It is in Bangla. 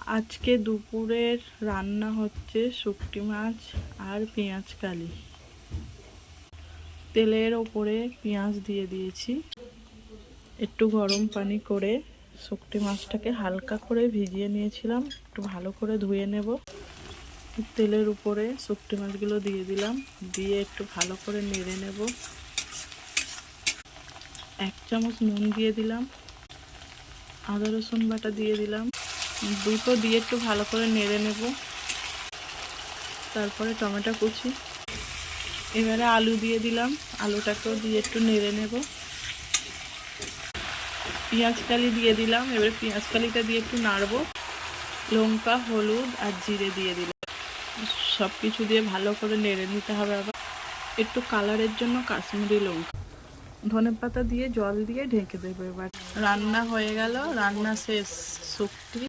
আজকে দুপুরের রান্না হচ্ছে শুটকি মাছ আর পেঁয়াজ কালি। তেলের ওপরে পেঁয়াজ দিয়ে দিয়েছি। একটু গরম পানি করে শুটকি মাছটাকে হালকা করে ভিজিয়ে নিয়েছিলাম, একটু ভালো করে ধুয়ে নেব। তেলের উপরে শুটকি মাছগুলো দিয়ে দিলাম, দিয়ে একটু ভালো করে নেড়ে নেব। 1 চামচ নুন দিয়ে দিলাম, আদা রসুন বাটা দিয়ে দিলাম, দুটো দিয়ে একটু ভালো করে নেড়ে নেব। তারপরে টমেটো কুচি, এবারে আলু দিয়ে দিলাম, আলুটাকেও দিয়ে একটু নেড়ে নেব। পেঁয়াজ কালি দিয়ে দিলাম, এবারে পেঁয়াজ কালিটা দিয়ে একটু নাড়বো। লঙ্কা, হলুদ আর জিরে দিয়ে দিলাম, সব কিছু দিয়ে ভালো করে নেড়ে নিতে হবে। আবার একটু কালারের জন্য কাশ্মীরি লঙ্কা, ধনেপাতা দিয়ে জল দিয়ে ঢেকে দেবো। এবার রান্না হয়ে গেল, রান্না শেষ। শুটকি